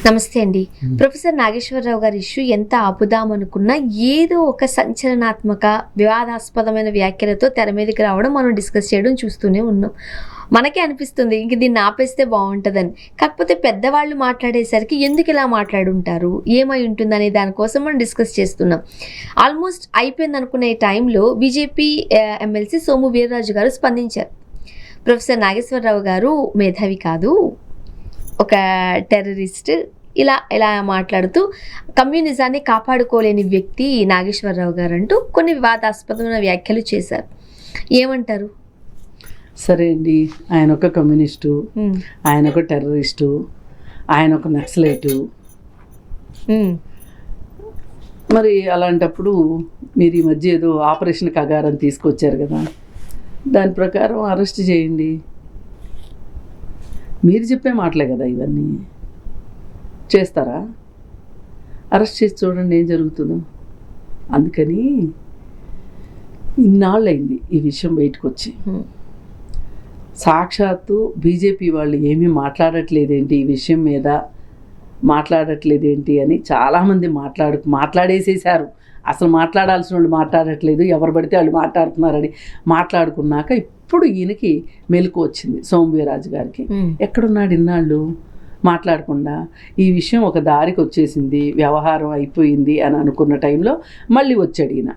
నమస్తే అండి. ప్రొఫెసర్ నాగేశ్వరరావు గారి ఇష్యూ ఎంత ఆపుదామనుకున్నా ఏదో ఒక సంచలనాత్మక వివాదాస్పదమైన వ్యాఖ్యలతో తెర మీదకి రావడం, మనం డిస్కస్ చేయడం చూస్తూనే ఉన్నాం. మనకే అనిపిస్తుంది ఇంక దీన్ని ఆపేస్తే బాగుంటుందని. కాకపోతే పెద్దవాళ్ళు మాట్లాడేసరికి ఎందుకు ఇలా మాట్లాడుంటారు, ఏమై ఉంటుంది అనే దానికోసం మనం డిస్కస్ చేస్తున్నాం. ఆల్మోస్ట్ అయిపోయింది అనుకునే టైంలో బీజేపీ ఎమ్మెల్సీ సోము వీర్రాజు గారు స్పందించారు. ప్రొఫెసర్ నాగేశ్వరరావు గారు మేధావి కాదు, ఒక టెర్రరిస్ట్, ఇలా ఇలా మాట్లాడుతూ కమ్యూనిజాన్ని కాపాడుకోలేని వ్యక్తి నాగేశ్వరరావు గారు అంటూ కొన్ని వివాదాస్పదమైన వ్యాఖ్యలు చేశారు. ఏమంటారు? సరే అండి, ఆయన ఒక కమ్యూనిస్టు, ఆయన ఒక టెర్రరిస్టు, ఆయన ఒక నక్సలైటు. మరి అలాంటప్పుడు మీరు ఈ మధ్య ఏదో ఆపరేషన్ కగారం తీసుకొచ్చారు కదా, దాని ప్రకారం అరెస్ట్ చేయండి. మీరు చెప్పే మాటలే కదా ఇవన్నీ. చేస్తారా? అరెస్ట్ చేసి చూడండి ఏం జరుగుతుందో. అందుకని ఇన్నాళ్ళైంది ఈ విషయం బయటకు వచ్చి. సాక్షాత్తు బీజేపీ వాళ్ళు ఏమీ మాట్లాడట్లేదేంటి ఈ విషయం మీద, మాట్లాడట్లేదేంటి అని చాలామంది మాట్లాడేసేసారు. అసలు మాట్లాడాల్సిన వాళ్ళు మాట్లాడట్లేదు, ఎవరు పడితే వాళ్ళు మాట్లాడుతున్నారని మాట్లాడుకున్నాక ఇప్పుడు ఈయనకి మెలకు వచ్చింది, సోము వీర్రాజు గారికి. ఎక్కడున్నాడు ఇన్నాళ్ళు మాట్లాడకుండా? ఈ విషయం ఒక దారికి వచ్చేసింది, వ్యవహారం అయిపోయింది అని అనుకున్న టైంలో మళ్ళీ వచ్చాడు ఈయన.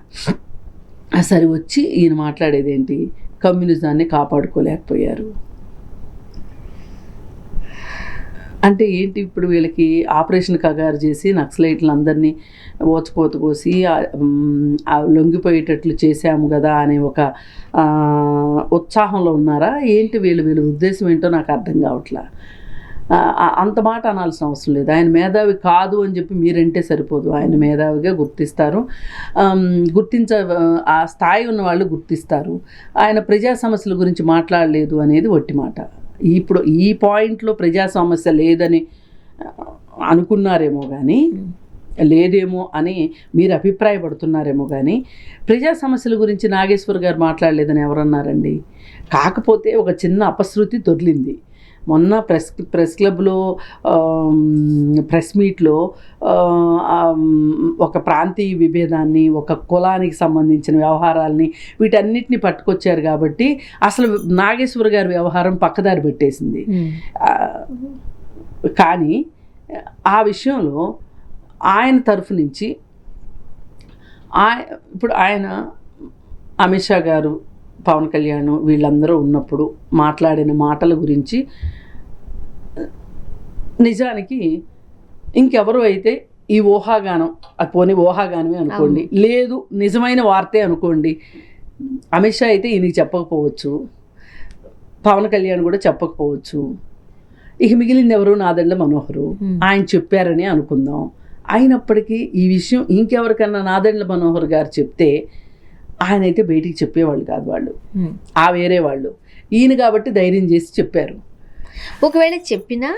సరే వచ్చి ఈయన మాట్లాడేదేంటి, కమ్యూనిజాన్ని కాపాడుకోలేకపోయారు అంటే ఏంటి? ఇప్పుడు వీళ్ళకి ఆపరేషన్ కగారు చేసి నక్సలైట్లందరినీ ఓచకోత కోసి లొంగిపోయేటట్లు చేశాము కదా అనే ఒక ఉత్సాహంలో ఉన్నారా ఏంటి? వీళ్ళ ఉద్దేశం ఏంటో నాకు అర్థం కావట్లా. అంత మాట అనాల్సిన అవసరం లేదు. ఆయన మేధావి కాదు అని చెప్పి మీరంటే సరిపోదు, ఆయన మేధావిగా గుర్తిస్తారు. ఆ స్థాయి ఉన్న వాళ్ళు గుర్తిస్తారు. ఆయన ప్రజా సమస్యల గురించి మాట్లాడలేదు అనేది ఒట్టి మాట. ఇప్పుడు ఈ పాయింట్లో ప్రజా సమస్య లేదని అనుకున్నారేమో కానీ, లేదేమో అని మీరు అభిప్రాయపడుతున్నారేమో కానీ, ప్రజా సమస్యల గురించి నాగేశ్వర్ గారు మాట్లాడలేదని ఎవరన్నారండి? కాకపోతే ఒక చిన్న అపశృతి దొర్లింది. మొన్న ప్రెస్ క్లబ్లో ప్రెస్ మీట్లో ఒక ప్రాంతీయ విభేదాన్ని, ఒక కులానికి సంబంధించిన వ్యవహారాలని, వీటన్నిటిని పట్టుకొచ్చారు కాబట్టి అసలు నాగేశ్వర్ గారి వ్యవహారం పక్కదారి పెట్టేసింది. కానీ ఆ విషయంలో ఆయన తరఫు నుంచి ఇప్పుడు ఆయన అమిత్ షా గారు, పవన్ కళ్యాణ్ వీళ్ళందరూ ఉన్నప్పుడు మాట్లాడిన మాటల గురించి నిజానికి ఇంకెవరు అయితే ఈ ఊహాగానం, అది పోనీ ఊహాగానమే అనుకోండి, లేదు నిజమైన వార్తే అనుకోండి, అమిత్ షా అయితే ఈయనకి చెప్పకపోవచ్చు, పవన్ కళ్యాణ్ కూడా చెప్పకపోవచ్చు, ఇక మిగిలింది ఎవరు? నాదెండ్ల మనోహరు. ఆయన చెప్పారని అనుకుందాం. అయినప్పటికీ ఈ విషయం ఇంకెవరికన్నా నాదెండ్ల మనోహర్ గారు చెప్తే ఆయన అయితే బయటికి చెప్పేవాళ్ళు కాదు, వాళ్ళు వేరే వాళ్ళు. ఈయన కాబట్టి ధైర్యం చేసి చెప్పారు. ఒకవేళ చెప్పినా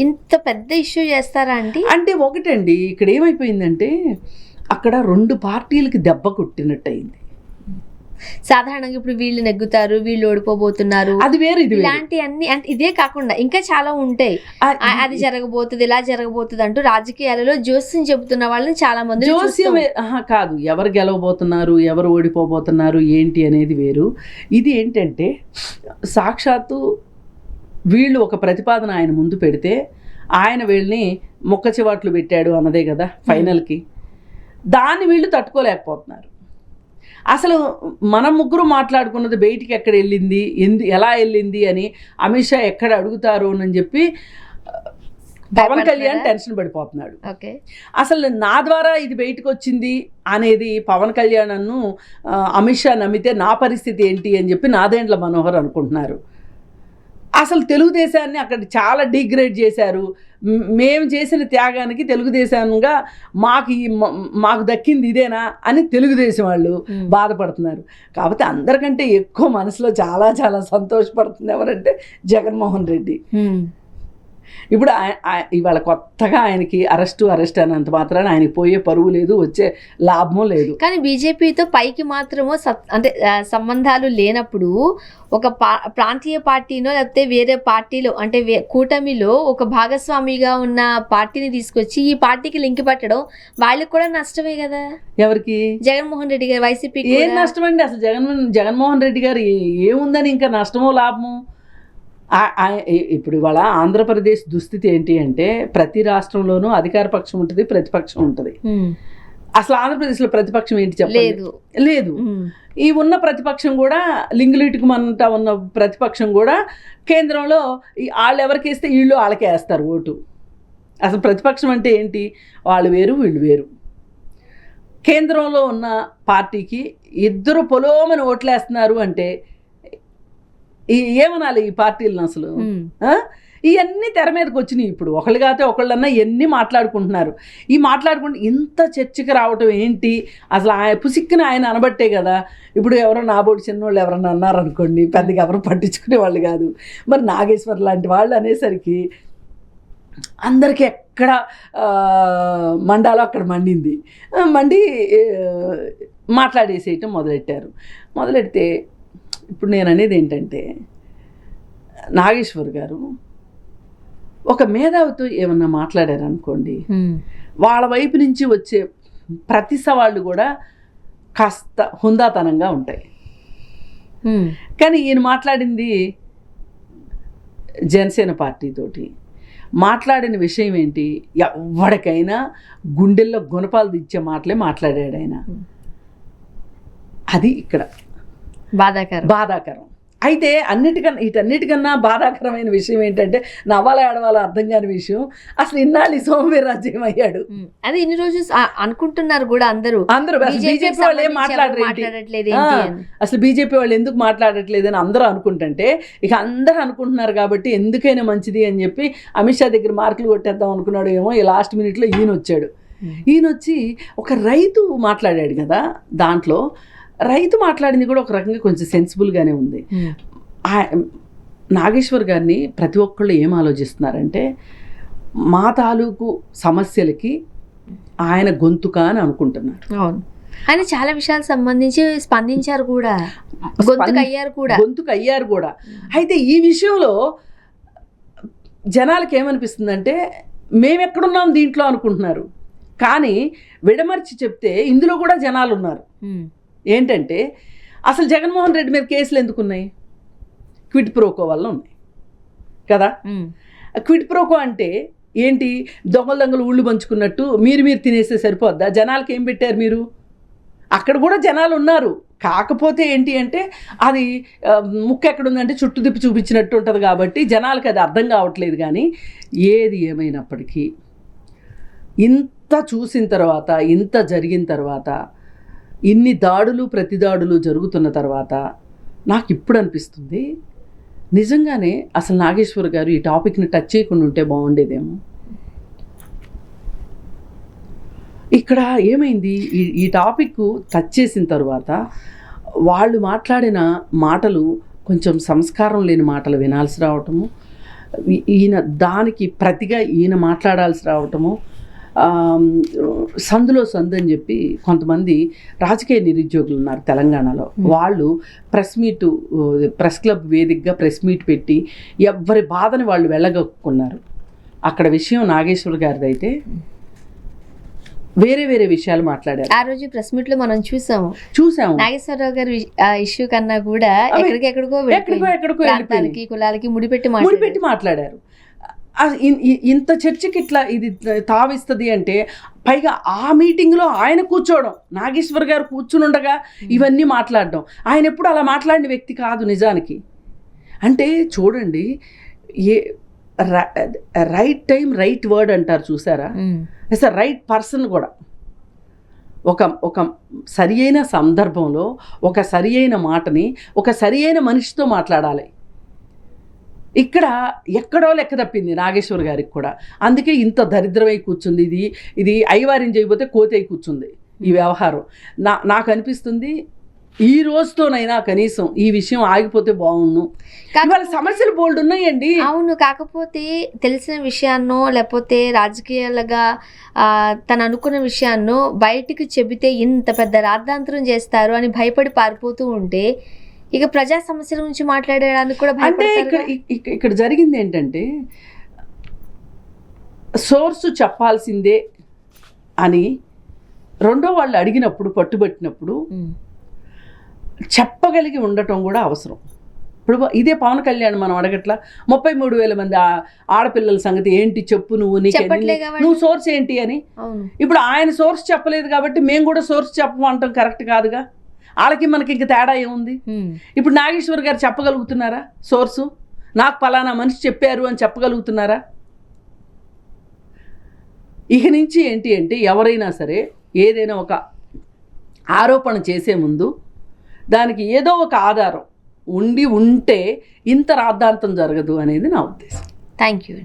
ఇంత పెద్ద ఇష్యూ చేస్తారా అండి? అంటే ఒకటండి, ఇక్కడ ఏమైపోయిందంటే అక్కడ రెండు పార్టీలకి దెబ్బ కొట్టినట్టు అయింది. సాధారణంగా ఇప్పుడు వీళ్ళు నెగ్గుతారు, వీళ్ళు ఓడిపోబోతున్నారు, అది వేరు, ఇది ఇలాంటి అన్ని. అంటే ఇదే కాకుండా ఇంకా చాలా ఉంటాయి. అది జరగబోతుంది, ఇలా జరగబోతుంది అంటూ రాజకీయాలలో జోస్యం చెబుతున్న వాళ్ళని చాలా మంది. జోస్యం కాదు, ఎవరు గెలవబోతున్నారు, ఎవరు ఓడిపోబోతున్నారు ఏంటి అనేది వేరు. ఇది ఏంటంటే సాక్షాత్తు వీళ్ళు ఒక ప్రతిపాదన ఆయన ముందు పెడితే ఆయన వీళ్ళని మొక్క చివాట్లు పెట్టాడు అన్నదే కదా ఫైనల్కి. దాన్ని వీళ్ళు తట్టుకోలేకపోతున్నారు. అసలు మనం ముగ్గురు మాట్లాడుకున్నది బయటికి ఎక్కడ వెళ్ళింది, ఎలా వెళ్ళింది అని అమిత్ షా ఎక్కడ అడుగుతారు అని చెప్పి పవన్ కళ్యాణ్ టెన్షన్ పడిపోతున్నాడు. అసలు నా ద్వారా ఇది బయటకు వచ్చింది అనేది పవన్ కళ్యాణ్ అమిత్ షా నమ్మితే నా పరిస్థితి ఏంటి అని చెప్పి నాదెండ్ల మనోహర్ అనుకుంటున్నారు. అసలు తెలుగుదేశాన్ని అక్కడ చాలా డిగ్రేడ్ చేశారు. మేము చేసిన త్యాగానికి తెలుగుదేశంగా మాకు దక్కింది ఇదేనా అని తెలుగుదేశం వాళ్ళు బాధపడుతున్నారు. కాబట్టి అందరికంటే ఎక్కువ మనసులో చాలా చాలా సంతోషపడుతుంది ఎవరంటే జగన్మోహన్ రెడ్డి. ఇప్పుడు ఇవాళ కొత్తగా ఆయనకి అరెస్ట్ అన్నంత మాత్రాన ఆయనకి పోయే పరువు లేదు, వచ్చే లాభము లేదు. కానీ బీజేపీతో పైకి మాత్రమో అంటే సంబంధాలు లేనప్పుడు ఒక ప్రాంతీయ పార్టీనో లేకపోతే వేరే పార్టీలో అంటే కూటమిలో ఒక భాగస్వామిగా ఉన్న పార్టీని తీసుకొచ్చి ఈ పార్టీకి లింక్ పెట్టడం వాళ్ళకి కూడా నష్టమే కదా. ఎవరికి? జగన్మోహన్ రెడ్డి గారు వైసీపీ. ఏం నష్టం అండి అసలు? జగన్మోహన్ రెడ్డి గారు ఏముందని ఇంకా నష్టమో లాభము? ఇప్పుడు ఇవాళ ఆంధ్రప్రదేశ్ దుస్థితి ఏంటి అంటే ప్రతి రాష్ట్రంలోనూ అధికార పక్షం ఉంటుంది, ప్రతిపక్షం ఉంటుంది. అసలు ఆంధ్రప్రదేశ్లో ప్రతిపక్షం ఏంటి చెప్పలేదు. లేదు. ఈ ఉన్న ప్రతిపక్షం కూడా లింగులిటుకుమంతా ఉన్న ప్రతిపక్షం కూడా కేంద్రంలో వాళ్ళు ఎవరికి వేస్తే వీళ్ళు వాళ్ళకే వేస్తారు ఓటు. అసలు ప్రతిపక్షం అంటే ఏంటి? వాళ్ళు వేరు వీళ్ళు వేరు. కేంద్రంలో ఉన్న పార్టీకి ఇద్దరు పొలోమని ఓట్లేస్తున్నారు అంటే ఏమనాలి ఈ పార్టీలను అసలు? ఇవన్నీ తెర మీదకి వచ్చినాయి. ఇప్పుడు ఒకళ్ళు కాకపోతే ఒకళ్ళన్నా ఎన్ని మాట్లాడుకుంటున్నారు. మాట్లాడుకుంటే ఇంత చర్చకి రావటం ఏంటి అసలు? పుసిక్కిన ఆయన అనబట్టే కదా. ఇప్పుడు ఎవరో నాబోటి చిన్నోళ్ళు ఎవరన్నా అన్నారనుకోండి, పెద్దగా ఎవరు పట్టించుకునే వాళ్ళు కాదు. మరి నాగేశ్వర్ లాంటి వాళ్ళు అనేసరికి అందరికీ ఎక్కడ మండాలో అక్కడ మండింది. మండి మాట్లాడేసేయటం మొదలెడితే ఇప్పుడు నేను అనేది ఏంటంటే నాగేశ్వర్ గారు ఒక మేధావితో ఏమన్నా మాట్లాడారనుకోండి, వాళ్ళ వైపు నుంచి వచ్చే ప్రతి సవాళ్ళు కూడా కాస్త హుందాతనంగా ఉంటాయి. కానీ ఈయన మాట్లాడింది జనసేన పార్టీతోటి మాట్లాడిన విషయం ఏంటి? ఎవరికైనా గుండెల్లో గుణపాలు దిచ్చే మాటలే మాట్లాడాడు ఆయన. అది ఇక్కడ బాధాకరం. అయితే వీటన్నిటికన్నా బాధాకరమైన విషయం ఏంటంటే నవ్వాల ఏడవాల అర్థం కాని విషయం అసలు ఇన్నాళ్ళు సోమవీర్రాజు ఏమయ్యాడు. అది ఇన్ని రోజు అనుకుంటున్నారు కూడా అందరూ బీజేపీ వాళ్ళు ఏం మాట్లాడట్లేదు, అసలు బీజేపీ వాళ్ళు ఎందుకు మాట్లాడట్లేదు అని అందరూ అనుకుంటుంటే ఇక అందరూ అనుకుంటున్నారు కాబట్టి ఎందుకైనా మంచిది అని చెప్పి అమిత్ షా దగ్గర మార్కులు కొట్టేద్దాం అనుకున్నాడు ఏమో. ఈ లాస్ట్ మినిట్లో ఈయన వచ్చి ఒక రైతు మాట్లాడాడు కదా. దాంట్లో రైతు మాట్లాడింది కూడా ఒక రకంగా కొంచెం సెన్సిబుల్గానే ఉంది. నాగేశ్వర్ గారిని ప్రతి ఒక్కళ్ళు ఏం ఆలోచిస్తున్నారంటే మా తాలూకు సమస్యలకి ఆయన గొంతుక అని అనుకుంటున్నారు. అవును, ఆయన చాలా విషయాలకు సంబంధించి స్పందించారు కూడా, గొంతుకు అయ్యారు కూడా. అయితే ఈ విషయంలో జనాలకి ఏమనిపిస్తుందంటే మేమెక్కడున్నాం దీంట్లో అనుకుంటున్నారు. కానీ విడమర్చి చెప్తే ఇందులో కూడా జనాలు ఉన్నారు. ఏంటంటే అసలు జగన్మోహన్ రెడ్డి మీద కేసులు ఎందుకు ఉన్నాయి? క్విడ్ ప్రోకో వల్ల ఉన్నాయి కదా. క్విడ్ ప్రోకో అంటే ఏంటి? దొంగలు ఊళ్ళు పంచుకున్నట్టు మీరు తినేస్తే సరిపోద్దా? జనాలకి ఏం పెట్టారు మీరు? అక్కడ కూడా జనాలు ఉన్నారు. కాకపోతే ఏంటి అంటే అది ముక్కు ఎక్కడుందంటే చుట్టూ తిప్పి చూపించినట్టు ఉంటుంది కాబట్టి జనాలకి అది అర్థం కావట్లేదు. కానీ ఏది ఏమైనప్పటికీ ఇంత చూసిన తర్వాత, ఇంత జరిగిన తర్వాత, ఇన్ని దాడులు ప్రతిదాడులు జరుగుతున్న తర్వాత నాకు ఇప్పుడు అనిపిస్తుంది నిజంగానే అసలు నాగేశ్వర్ గారు ఈ టాపిక్ని టచ్ చేయకుండా ఉంటే బాగుండేదేమో. ఇక్కడ ఏమైంది? ఈ టాపిక్ టచ్ చేసిన తర్వాత వాళ్ళు మాట్లాడిన మాటలు కొంచెం సంస్కారం లేని మాటలు వినాల్సి రావటము, ఈయన దానికి ప్రతిగా ఈయన మాట్లాడాల్సి రావటము, సందులో సందు అని చెప్పి కొంతమంది రాజకీయ నిరుద్యోగులు ఉన్నారు తెలంగాణలో. వాళ్ళు ప్రెస్ క్లబ్ వేదికగా ప్రెస్ మీట్ పెట్టి ఎవరి బాధని వాళ్ళు వెళ్ళగొక్కున్నారు. అక్కడ విషయం నాగేశ్వర్ గారిది అయితే వేరే విషయాలు మాట్లాడారు. ఆ రోజు ప్రెస్ మీట్ లో మనం చూసాము నాగేశ్వరరావు గారి ఇష్యూ కన్నా కూడా ఎక్కడికో కులాలకి ముడిపెట్టి మాట్లాడారు. ఇంత చర్చకి ఇట్లా ఇది తావిస్తుంది అంటే పైగా ఆ మీటింగ్లో ఆయన కూర్చోవడం, నాగేశ్వర్ గారు కూర్చుని ఉండగా ఇవన్నీ మాట్లాడడం. ఆయన ఎప్పుడు అలా మాట్లాడిన వ్యక్తి కాదు నిజానికి. అంటే చూడండి, రైట్ టైం రైట్ వర్డ్ అంటారు చూసారా? అసలు రైట్ పర్సన్ కూడా ఒక సరి అయిన సందర్భంలో ఒక సరి అయిన మాటని ఒక సరి అయిన మనిషితో మాట్లాడాలి. ఇక్కడ ఎక్కడో లెక్క తప్పింది నాగేశ్వర్ గారికి కూడా. అందుకే ఇంత దరిద్రమై కూర్చుంది. ఇది ఐవారిని చేయబోతే కోతి అయి కూర్చుంది ఈ వ్యవహారం. నాకు అనిపిస్తుంది ఈ రోజుతోనైనా కనీసం ఈ విషయం ఆగిపోతే బాగుండు. ఇవాళ సమస్యలు బోల్డ్ ఉన్నాయండి. అవును, కాకపోతే తెలిసిన విషయాన్నో లేకపోతే రాజకీయాలుగా తను అనుకున్న విషయాన్నో బయటికి చెబితే ఇంత పెద్ద రాద్ధాంతరం చేస్తారు అని భయపడి పారిపోతూ ఉంటే ఇక ప్రజా సమస్యల గురించి మాట్లాడడానికి కూడా అంటే ఇక్కడ జరిగింది ఏంటంటే సోర్సు చెప్పాల్సిందే అని రెండో వాళ్ళు అడిగినప్పుడు పట్టుబట్టినప్పుడు చెప్పగలిగి ఉండటం కూడా అవసరం. ఇప్పుడు ఇదే పవన్ కళ్యాణ్ మనం అడగట్లా 33,000 మంది ఆడపిల్లల సంగతి ఏంటి చెప్పు, నువ్వు సోర్స్ ఏంటి అని. ఇప్పుడు ఆయన సోర్స్ చెప్పలేదు కాబట్టి మేము కూడా సోర్స్ చెప్పమంటాం కరెక్ట్ కాదుగా. వాళ్ళకి మనకి ఇంక తేడా ఏముంది? ఇప్పుడు నాగేశ్వర్ గారు చెప్పగలుగుతున్నారా సోర్సు? నాకు పలానా మనిషి చెప్పారు అని చెప్పగలుగుతున్నారా? ఇక నుంచి ఏంటి అంటే ఎవరైనా సరే ఏదైనా ఒక ఆరోపణ చేసే ముందు దానికి ఏదో ఒక ఆధారం ఉంటే ఇంత రాద్ధాంతం జరగదు అనేది నా ఉద్దేశం. Thank you.